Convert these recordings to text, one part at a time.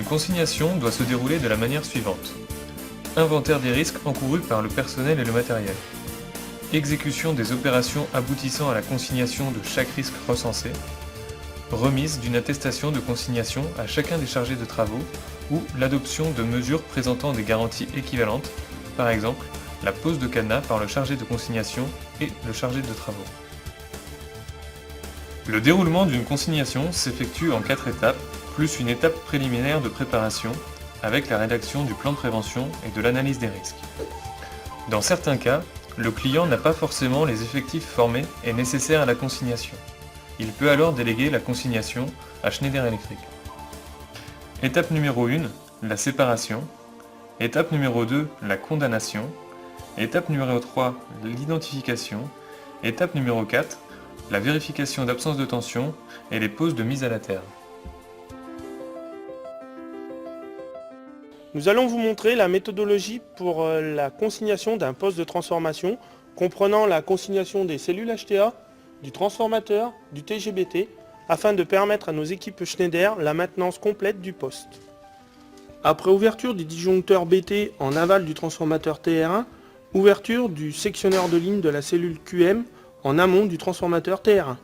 Une consignation doit se dérouler de la manière suivante. Inventaire des risques encourus par le personnel et le matériel. Exécution des opérations aboutissant à la consignation de chaque risque recensé. Remise d'une attestation de consignation à chacun des chargés de travaux ou l'adoption de mesures présentant des garanties équivalentes, par exemple la pose de cadenas par le chargé de consignation et le chargé de travaux. Le déroulement d'une consignation s'effectue en 4 étapes, plus une étape préliminaire de préparation, avec la rédaction du plan de prévention et de l'analyse des risques. Dans certains cas, le client n'a pas forcément les effectifs formés et nécessaires à la consignation. Il peut alors déléguer la consignation à Schneider Electric. Étape numéro 1, la séparation. Étape numéro 2, la condamnation. Étape numéro 3, l'identification. Étape numéro 4, la vérification d'absence de tension et les poses de mise à la terre. Nous allons vous montrer la méthodologie pour la consignation d'un poste de transformation comprenant la consignation des cellules HTA, du transformateur, du TGBT, afin de permettre à nos équipes Schneider la maintenance complète du poste. Après ouverture du disjoncteur BT en aval du transformateur TR1, ouverture du sectionneur de ligne de la cellule QM en amont du transformateur TR1.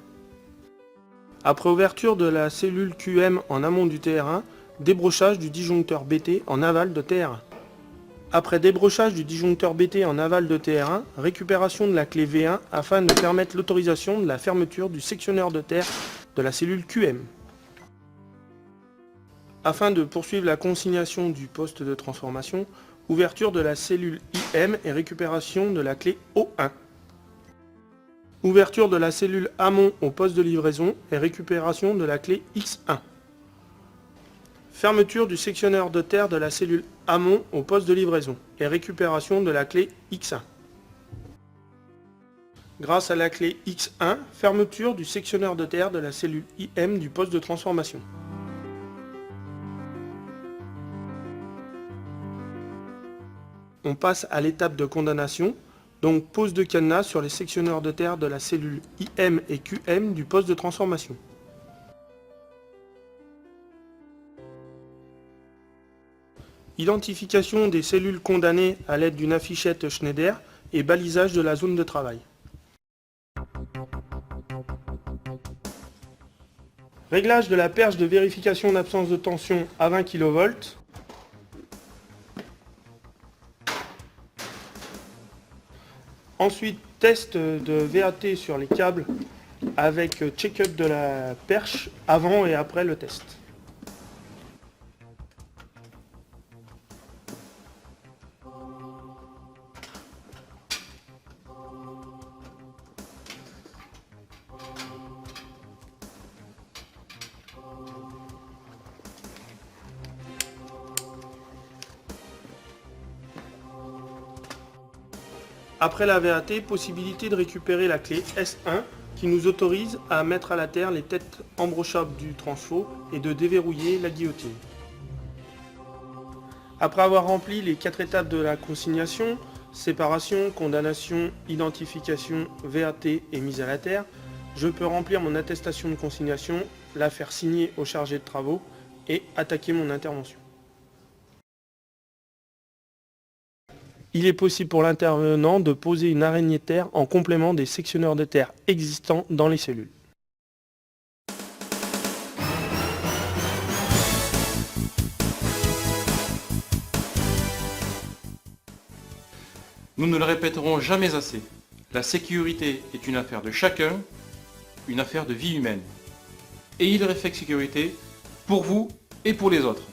Après ouverture de la cellule QM en amont du TR1, débrochage du disjoncteur BT en aval de TR1. Après débrochage du disjoncteur BT en aval de TR1, récupération de la clé V1 afin de permettre l'autorisation de la fermeture du sectionneur de terre de la cellule QM. Afin de poursuivre la consignation du poste de transformation, ouverture de la cellule IM et récupération de la clé O1. Ouverture de la cellule amont au poste de livraison et récupération de la clé X1. Fermeture du sectionneur de terre de la cellule amont au poste de livraison et récupération de la clé X1. Grâce à la clé X1, fermeture du sectionneur de terre de la cellule IM du poste de transformation. On passe à l'étape de condamnation, donc pose de cadenas sur les sectionneurs de terre de la cellule IM et QM du poste de transformation. Identification des cellules condamnées à l'aide d'une affichette Schneider et balisage de la zone de travail. Réglage de la perche de vérification d'absence de tension à 20 kV. Ensuite, test de VAT sur les câbles avec check-up de la perche avant et après le test. Après la VAT, possibilité de récupérer la clé S1 qui nous autorise à mettre à la terre les têtes embrochables du transfo et de déverrouiller la guillotine. Après avoir rempli les 4 étapes de la consignation, séparation, condamnation, identification, VAT et mise à la terre, je peux remplir mon attestation de consignation, la faire signer au chargé de travaux et attaquer mon intervention. Il est possible pour l'intervenant de poser une araignée de terre en complément des sectionneurs de terre existants dans les cellules. Nous ne le répéterons jamais assez. La sécurité est une affaire de chacun, une affaire de vie humaine. Et il réflexe sécurité pour vous et pour les autres.